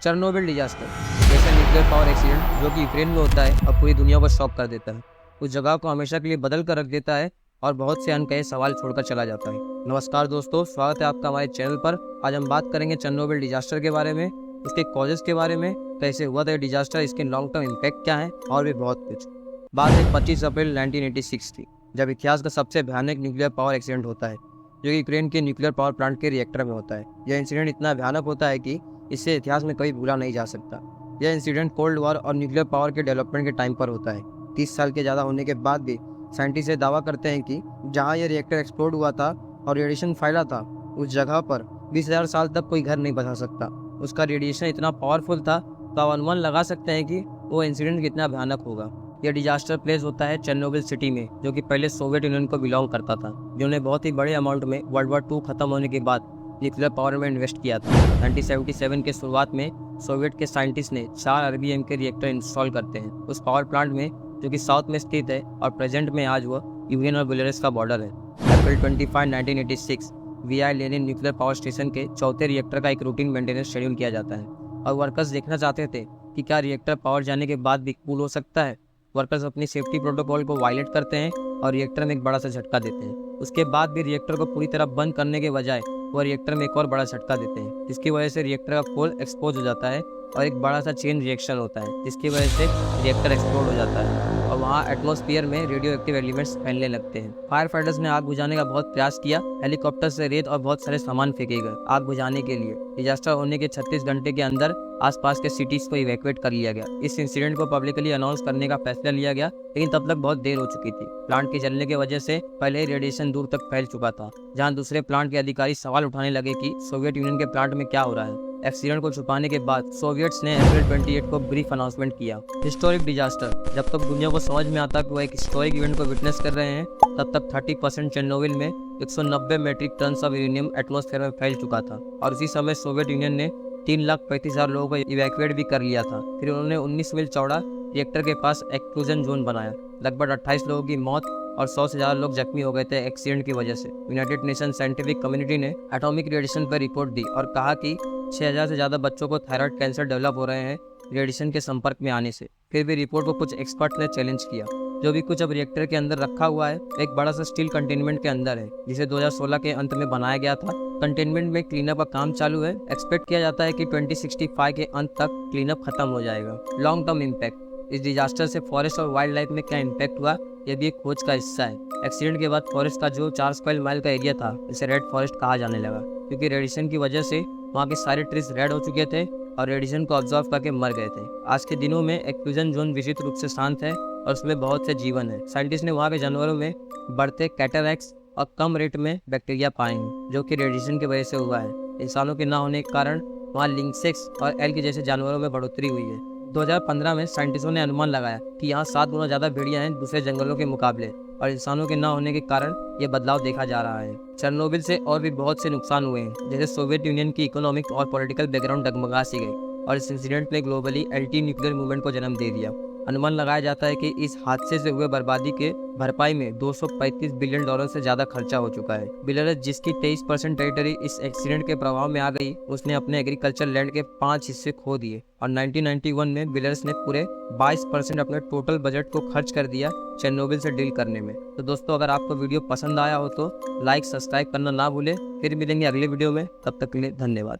Chernobyl disaster जैसा nuclear power accident जो कि यूक्रेन में होता है अब पूरी दुनिया को शॉक कर देता है। उस जगह को हमेशा के लिए बदल कर रख देता है और बहुत से अनकहे सवाल छोड़कर चला जाता है। नमस्कार दोस्तों, स्वागत है आपका हमारे चैनल पर। आज हम बात करेंगे चेरनोबिल डिजास्टर के बारे में, इसके कॉजेज के बारे में, कैसे हुआ था डिजास्टर, इसके लॉन्ग टर्म इम्पैक्ट क्या है और भी बहुत कुछ। बात है 25 अप्रैल 1986 की, जब इतिहास का सबसे भयानक न्यूक्लियर पावर एक्सीडेंट होता है जो कि यूक्रेन के न्यूक्लियर पावर प्लांट के रिएक्टर में होता है। यह इंसिडेंट इतना भयानक होता है कि इससे इतिहास में कभी भूला नहीं जा सकता। यह इंसिडेंट कोल्ड वॉर और न्यूक्लियर पावर के डेवलपमेंट के टाइम पर होता है। 30 साल के ज़्यादा होने के बाद भी साइंटिस्ट ये दावा करते हैं कि जहाँ यह रिएक्टर एक्सप्लोड हुआ था और रेडिएशन फैला था, उस जगह पर 20,000 साल तक कोई घर नहीं बसा सकता। उसका रेडिएशन इतना पावरफुल था तो आप अनुमान लगा सकते हैं कि वो इंसिडेंट कितना भयानक होगा। यह डिजास्टर प्लेस होता है चेरनोबिल सिटी में, जो कि पहले सोवियत यूनियन को बिलोंग करता था, जिन्होंने बहुत ही बड़े अमाउंट में वर्ल्ड वॉर 2 खत्म होने के बाद न्यूक्लियर पावर में इन्वेस्ट किया था। 1977 के शुरुआत में सोवियत के साइंटिस्ट ने 4 आरबीएम के रिएक्टर इंस्टॉल करते हैं उस पावर प्लांट में, जो कि साउथ में स्थित है और प्रेजेंट में आज वो यूक्रेन और बेलारूस का बॉर्डर है। अप्रैल 25, 1986 VI. Lenin nuclear power station के चौथे रिएक्टर का एक रूटीन मेंटेनेंस शेड्यूल किया जाता है और वर्कर्स देखना चाहते थे कि क्या रिएक्टर पावर जाने के बाद भी कूल हो सकता है। वर्कर्स अपनी सेफ्टी प्रोटोकॉल को वायलेट करते हैं और रिएक्टर में एक बड़ा सा झटका देते हैं। उसके बाद भी रिएक्टर को पूरी तरह बंद करने के बजाय वो रिएक्टर में एक और बड़ा झटका देते हैं, जिसकी वजह से रिएक्टर का कोल एक्सपोज हो जाता है और एक बड़ा सा चेन रिएक्शन होता है, जिसकी वजह से रिएक्टर एक्सप्लोड हो जाता है और वहाँ एटमॉस्फेयर में रेडियो एक्टिव एलिमेंट्स फैलने लगते हैं। फायर फाइटर्स ने आग बुझाने का बहुत प्रयास किया। हेलीकॉप्टर से रेत और बहुत सारे सामान फेंके गए आग बुझाने के लिए। डिजास्टर होने के 36 घंटे के अंदर आसपास के सिटीज को इवैक्यूएट कर लिया गया। इस इंसिडेंट को पब्लिकली अनाउंस करने का फैसला लिया गया, लेकिन तब तक बहुत देर हो चुकी थी। प्लांट के जलने की वजह से पहले ही रेडिएशन दूर तक फैल चुका था, जहां दूसरे प्लांट के अधिकारी सवाल उठाने लगे कि सोवियत यूनियन के प्लांट में क्या हो रहा है। एक्सीडेंट को छुपाने के बाद सोवियट्स ने अप्रैल 28 को ब्रीफ अनाउंसमेंट किया। हिस्टोरिक डिजास्टर, जब तक दुनिया को समझ में आता कि वो एक हिस्टोरिक इवेंट को विटनेस कर रहे हैं, तब तक 30% चेरनोबिल में 190 metric ton of uranium atmosphere में फैल चुका था और उसी समय सोवियत यूनियन ने 3,35,000 लोगों को इवैक्यूएट भी कर लिया था। फिर उन्होंने 19 मील चौड़ा रिएक्टर के पास एक्सक्लूजन जोन बनाया। लगभग 28 लोगों की मौत और 100 से ज़्यादा लोग जख्मी हो गए थे एक्सीडेंट की वजह से। यूनाइटेड नेशन साइंटिफिक कम्युनिटी ने एटॉमिक रेडिएशन पर रिपोर्ट दी और कहा कि 6,000 से ज़्यादा बच्चों को थायराइड कैंसर डेवलप हो रहे हैं रेडिएशन के संपर्क में आने से। फिर भी रिपोर्ट को कुछ एक्सपर्ट ने चैलेंज किया। जो भी कुछ अब रिएक्टर के अंदर रखा हुआ है एक बड़ा सा स्टील कंटेनमेंट के अंदर है, जिसे 2016 के अंत में बनाया गया था। कंटेनमेंट में क्लीनअप का काम चालू है। एक्सपेक्ट किया जाता है कि 2065 के अंत तक क्लीनअप खत्म हो जाएगा। लॉन्ग टर्म इम्पैक्ट, इस डिजास्टर से फॉरेस्ट और वाइल्ड लाइफ में क्या इम्पैक्ट हुआ, यह भी एक खोज का हिस्सा है। एक्सीडेंट के बाद फॉरेस्ट का जो 4 स्क्वायर माइल का एरिया था, इसे रेड फॉरेस्ट कहा जाने लगा, क्योंकि रेडिएशन की वजह से वहाँ के सारे ट्रीज रेड हो चुके थे और रेडिएशन को ऑब्जर्व करके मर गए थे। आज के दिनों में एक्सक्लूजन जोन विचित्र रूप से शांत है और उसमें बहुत से जीवन है। साइंटिस्ट ने वहाँ के जानवरों में बढ़ते कैटरैक्ट्स और कम रेट में बैक्टीरिया पाए हैं, जो कि रेडिएशन की वजह से हुआ है। इंसानों के न होने के कारण वहाँ लिंक्सेक्स और एल्क जैसे जानवरों में बढ़ोतरी हुई है। 2015 में साइंटिस्टों ने अनुमान लगाया कि यहाँ 7 गुना ज़्यादा भेड़ियाँ हैं दूसरे जंगलों के मुकाबले, और इंसानों के न होने के कारण ये बदलाव देखा जा रहा है। चेरनोबिल से और भी बहुत से नुकसान हुए हैं, जैसे सोवियत यूनियन की इकोनॉमिक और पॉलिटिकल बैकग्राउंड डगमगा सी गई और इस इंसिडेंट ने ग्लोबली एंटी न्यूक्लियर मूवमेंट को जन्म दे दिया। अनुमान लगाया जाता है कि इस हादसे से हुए बर्बादी के भरपाई में $235 बिलियन से ज्यादा खर्चा हो चुका है। बेलारूस, जिसकी 23% टेरिटरी इस एक्सीडेंट के प्रभाव में आ गई, उसने अपने एग्रीकल्चर लैंड के 5 हिस्से खो दिए और 1991 में बेलारूस ने पूरे 22% अपने टोटल बजट को खर्च कर दिया चेरनोबिल से डील करने में। तो दोस्तों, अगर आपको वीडियो पसंद आया हो तो लाइक सब्सक्राइब करना ना भूलें। फिर मिलेंगे अगले वीडियो में, तब तक के लिए धन्यवाद।